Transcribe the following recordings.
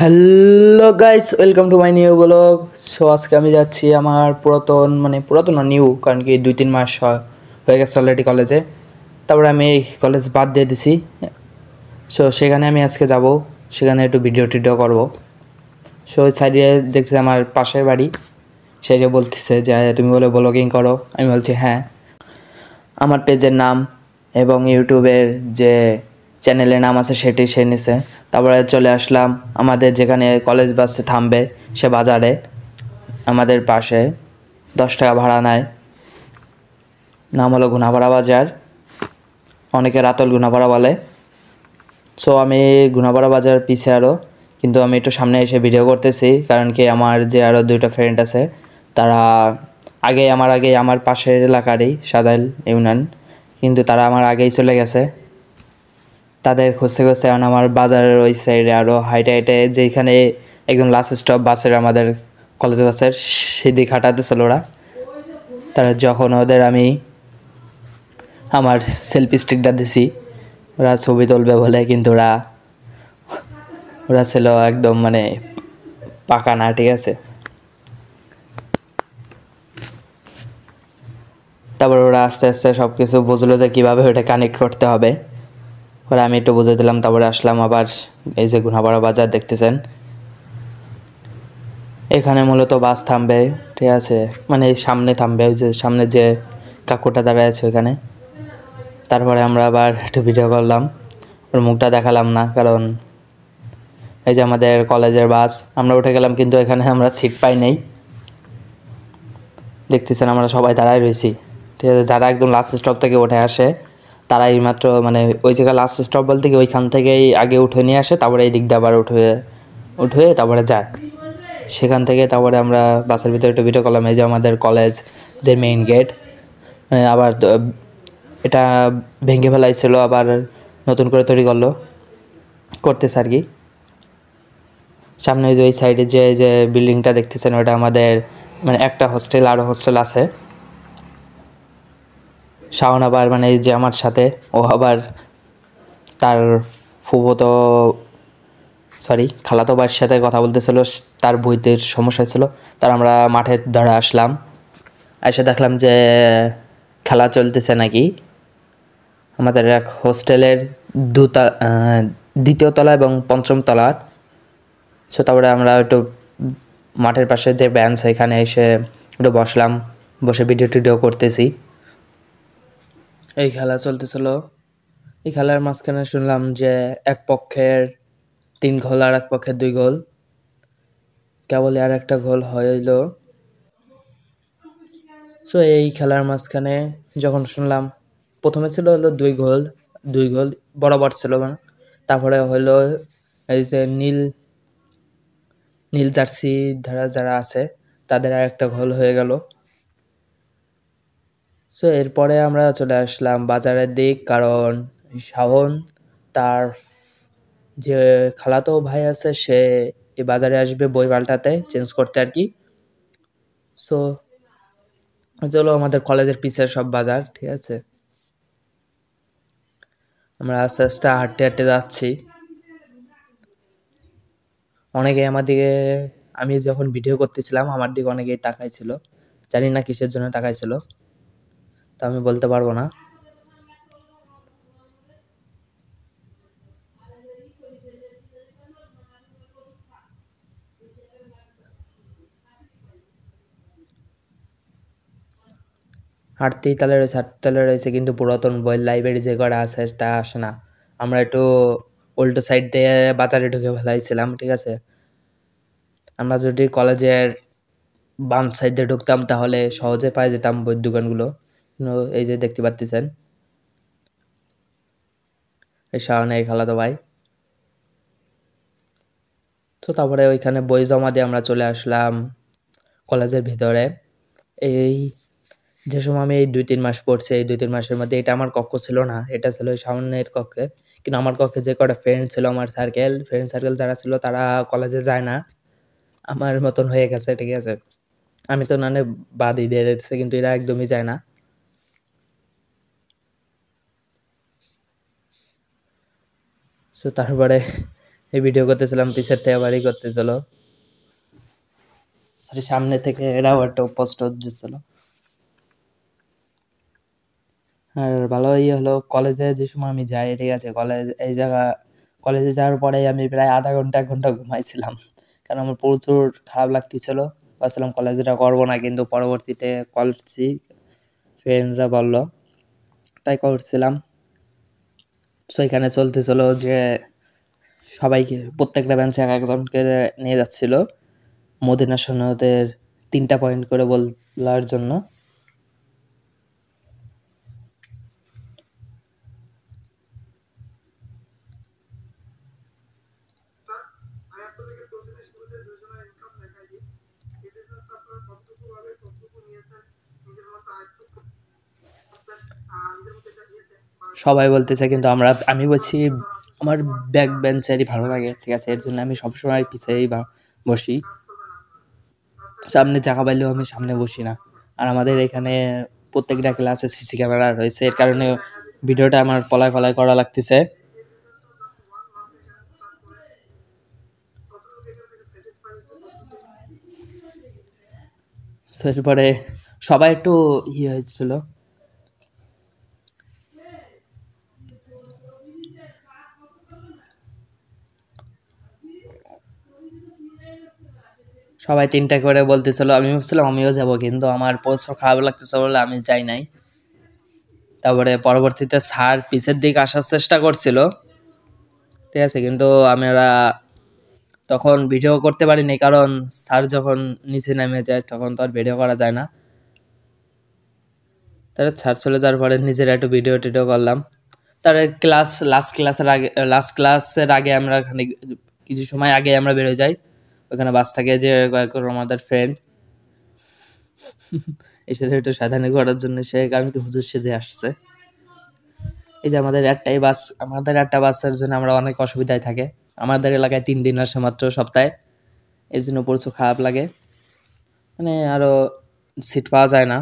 Hello guys, welcome to my new blog. So আজকে আমি যাচ্ছি আমার পুরাতন না নিউ, কারণ কি 2-3 মাস হয়ে গেছে অলরেডি কলেজে। তারপরে আমি এই কলেজ বাদ দিয়ে দিছি। সো সেখানে আমি আজকে যাব, সেখানে একটু ভিডিও টিডিও করবো। সো ওই সাইডে দেখছি আমার পাশের বাড়ি, সে যে বলতেছে যে তুমি বলে ব্লগিং করো। আমি বলছি হ্যাঁ। আমার পেজের নাম এবং ইউটিউবের যে চ্যানেলের নাম আছে সেটি সে নিছে। তারপরে চলে আসলাম আমাদের যেখানে কলেজ বাস থামবে সে বাজারে, আমাদের পাশে 10 টাকা ভাড়া নেয়। নাম হলো গুনাপাড়া বাজার, অনেকে রাতল গুনাপাড়া বলে। সো আমি গুনাপাড়া বাজার পিছে আরও, কিন্তু আমি একটু সামনে এসে ভিডিও করতেছি, কারণ কি আমার যে আরও 2টা ফ্রেন্ড আছে তারা আগেই আমার পাশের এলাকারই সাজাইল ইউনিয়ন, কিন্তু তারা আমার আগেই চলে গেছে। তাদের খুঁজতে খুঁজতে এখন আমার বাজারের ওই সাইডে আরও হাইটে হাইটে, যেখানে একদম লাস্ট স্টপ বাসের, আমাদের কলেজ বাসের সেদিক হাঁটাতেছিল ওরা। তারা যখন ওদের আমি আমার সেলফি স্টিকটা দিছি, ওরা ছবি তুলবে বলে, কিন্তু ওরা ওরা ছিল একদম পাকা না, ঠিক আছে। তারপর ওরা আস্তে আস্তে সব কিছু বুঝলো যে কীভাবে ওটা কানেক্ট করতে হবে। ওরা আমি একটু বুঝে দিলাম, তারপরে আসলাম আবার এই যে গুনাপাড়া বাজার দেখতেছেন। এখানে মূলত বাস থামবে, ঠিক আছে, এই সামনে থামবে, ওই যে সামনে যে কাকুটা দাঁড়ায় আছে ওইখানে। তারপরে আমরা আবার একটু ভিডিও করলাম, ওর মুখটা দেখালাম না, কারণ এই যে আমাদের কলেজের বাস, আমরা উঠে গেলাম, কিন্তু এখানে আমরা সিট পাই নাই। দেখতেছেন আমরা সবাই দাঁড়ায় রয়েছি, ঠিক আছে। যারা একদম লাস্ট স্টপ থেকে উঠে আসে তারাই মাত্র ওই জায়গায় লাস্ট স্টপ বলতে কি ওইখান থেকেই আগে উঠে নিয়ে আসে, তারপরে এই দিক দিয়ে আবার উঠে তারপরে যায় সেখান থেকে। তারপরে আমরা বাসের ভিতরে একটু ভিডিও করলাম। এই যে আমাদের কলেজ যে মেইন গেট, আবার এটা ভেঙে ফেলাইছিল, আবার নতুন করে তৈরি করতেছে আর কি। সামনে যে ওই সাইডে যে বিল্ডিংটা দেখতেছেন, ওটা আমাদের একটা হোস্টেল, আরও হোস্টেল আছে। শাওন আবার এই যে আমার সাথে, ও আবার তার ফুফতো খালাতো ভাইয়ের সাথে কথা বলতেছিল, তার বইতে সমস্যা ছিল। তার আমরা মাঠে ধরে আসলাম, এসে দেখলাম যে খেলা চলতেছে নাকি আমাদের এক হোস্টেলের দ্বিতীয় তলা এবং পঞ্চম তলা। সো তারপরে আমরা একটু মাঠের পাশে যে বেঞ্চ, এখানে এসে একটু বসলাম, বসে ভিডিও টিডিও করতেছি। এই খেলা চলতেছিল, এই খেলার মাঝখানে শুনলাম যে এক পক্ষের 3 গোল আর এক পক্ষের 2 গোল, কেবলই আর একটা গোল হইল। সো এই খেলার মাঝখানে যখন শুনলাম, প্রথমে ছিল হলো 2 গোল, 2 গোল বরাবর ছিল। তারপরে হলো এই যে নীল নীল জার্সি ধারা যারা আছে তাদের আর একটা গোল হয়ে গেল। সো এরপরে আমরা চলে আসলাম বাজারের দিক, কারণ শাওন তার যে খালাতো ভাই আছে সে এই বাজারে আসবে বই পাল্টাতে, চেঞ্জ করতে আর কি। সো চলো, আমাদের কলেজের পিছের সব বাজার, ঠিক আছে। আমরা আস্তে আস্তে হাঁটতে হাঁটতে যাচ্ছি। অনেকে আমার দিকে, আমি যখন ভিডিও করতেছিলাম আমার দিকে অনেকেই তাকাইছিল, জানি না কিসের জন্য তাকাইছিল, তা আমি বলতে পারবো না। হাঁটতে রয়েছে, কিন্তু পুরাতন বইয়ের লাইব্রেরি যে করা আছে তা আসে না। আমরা একটু উল্টো সাইড দিয়ে বাজারে ঢুকে ফেলাইছিলাম, ঠিক আছে। আমরা যদি কলেজের বাম সাইড দিয়ে ঢুকতাম তাহলে সহজে পাই যেতাম বইয়ের দোকানগুলো, কিন্তু এই যে দেখতে পাচ্ছেন এই সামনে এই খালাতো ভাই। তো তারপরে ওইখানে বই জমা দিয়ে আমরা চলে আসলাম কলেজের ভিতরে। এই যে সময় আমি এই 2-3 মাস পড়ছি, এই 2-3 মাসের মধ্যে এটা আমার কক্ষ ছিল না, এটা ছিল সামনের কক্ষে। কিন্তু আমার কক্ষে যে কটা ফ্রেন্ড ছিল, আমার ফ্রেন্ড সার্কেল যারা ছিল, তারা কলেজে যায় না, আমার মতন হয়ে গেছে, ঠিক আছে। আমি তো বাদই দিয়ে দিতেছে, কিন্তু এরা একদমই যায় না। সো তারপরে এই ভিডিও করতেছিলাম, পিছের থেকে বাড়ি করতেছিল, সরি সামনে থেকে এরাও একটা পোস্ট দিচ্ছিল। আর ভালো ইয়ে হলো, কলেজে যে সময় আমি যাই, ঠিক আছে, কলেজে যাওয়ার পরে আমি প্রায় আধা ঘন্টা 1 ঘন্টা ঘুমাইছিলাম, কারণ আমার প্রচুর খারাপ লাগতেছিল। ভাবছিলাম কলেজটা করবো না, কিন্তু পরবর্তীতে করছি, ফ্রেন্ডরা বললো তাই করছিলাম। তো এখানে চলতেছিল যে সবাইকে প্রত্যেকটা বেঞ্চে একজনকে নিয়ে যাচ্ছিল মদিনা সনদের 3টা পয়েন্ট করে বলার জন্য। সবাই বলতেছে, কিন্তু আমি বলছি আমার ব্যাক বেঞ্চারই ভালো লাগে, ঠিক আছে, এর জন্য আমি সবসময় পিছিয়েই বসি, সামনে জায়গা পাইলেও আমি সামনে বসি না। আর আমাদের এখানে প্রত্যেকটা ক্লাসে সিসি ক্যামেরা রয়েছে, এর কারণে ভিডিওটা আমার পলায় পলায় করা লাগতেছে। এরপরে সবাই একটু হয়েছিল, সবাই 3টা করে বলতেছিল, আমি ভাবছিলাম আমিও যাব, কিন্তু আমার প্রচুর খারাপ লাগতেছে বলে আমি যাই নাই। তারপরে পরবর্তীতে স্যার পিছের দিকে আসার চেষ্টা করছিল, ঠিক আছে, কিন্তু আমরা তখন ভিডিও করতে পারিনি, কারণ স্যার যখন নিচে নেমে যায় তখন তো আর ভিডিও করা যায় না। তারপরে স্যার চলে যাওয়ার পরে নিজের একটু ভিডিও টিডিও করলাম। তারপরে লাস্ট ক্লাসের আগে আমরা কিছু সময় আগে আমরা বেরোয় যাই, ওখানে বাস থাকে যে আমাদের ফ্রেন্ড এসে একটু সাধারণ করার জন্য, সে কারণ কি হুজুর সেজে আসছে। এই যে আমাদের একটা বাসের জন্য আমরা অনেক অসুবিধায় থাকে। আমাদের এলাকায় 3 দিন আসে মাত্র সপ্তাহে, এর জন্য প্রচুর খারাপ লাগে, মানে আরো সিট পাওয়া যায় না।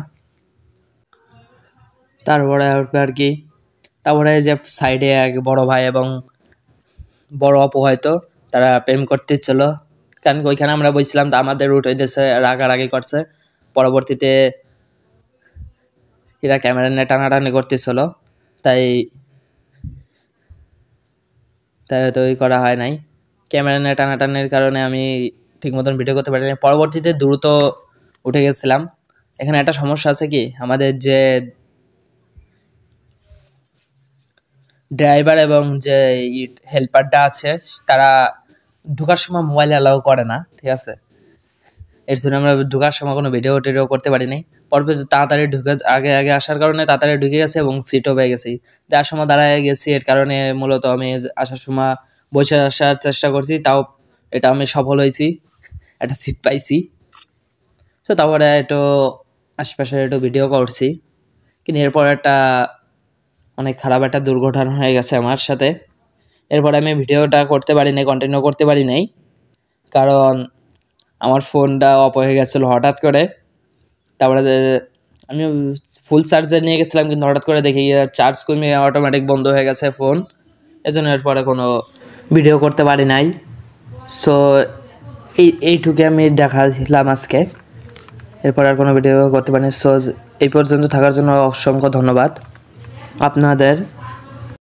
তারপরে আর কি, তারপরে যে সাইডে এক বড় ভাই এবং বড় আপু হয়তো তারা প্রেম করতেছিল, কারণ ওইখানে আমরা বলছিলাম, তো আমাদের রুট হইতেছে রাগারাগি করছে। পরবর্তীতে এরা ক্যামেরা নিয়ে টানাটানি করতেছিল, তাই হয়তো ওই করা হয় নাই। ক্যামেরা নিয়ে টানাটানির কারণে আমি ঠিক মতন ভিডিও করতে পারিনি। পরবর্তীতে দ্রুত উঠে গেছিলাম। এখানে একটা সমস্যা আছে কি, আমাদের যে ড্রাইভার এবং যে হেল্পারটা আছে তারা ঢোকার সময় মোবাইল অ্যালাউ করে না, ঠিক আছে, এর জন্য আমরা ঢোকার সময় কোনো ভিডিও টিডিও করতে পারিনি। পরবর্তী তাড়াতাড়ি আগে আসার কারণে তাড়াতাড়ি ঢুকে গেছে এবং সিটও পেয়ে গেছি। যার সময় দাঁড়ায় গেছি, এর কারণে মূলত আমি আসার সময় বসে আসার চেষ্টা করছি, তাও এটা আমি সফল হয়েছি, একটা সিট পাইছি। তো তারপরে একটু আশপাশে একটু ভিডিও করছি, কিন্তু এরপর অনেক খারাপ একটা দুর্ঘটনা হয়ে গেছে আমার সাথে। এরপরে আমি ভিডিওটা করতে পারি নাই, কন্টিনিউ করতে পারি নাই, কারণ আমার ফোনটা অফ হয়ে গেছিলো হঠাৎ করে। তারপরে আমি ফুল চার্জে নিয়ে গেছিলাম, কিন্তু হঠাৎ করে দেখি চার্জ কমিয়ে অটোমেটিক বন্ধ হয়ে গেছে ফোন, এজন্য এরপরে কোনো ভিডিও করতে পারি নাই। সো এইটুকু আমি দেখালাম আজকে, এরপর আর কোনো ভিডিও করতে পারিনি। সো এই পর্যন্ত থাকার জন্য অসংখ্য ধন্যবাদ আপনাদের।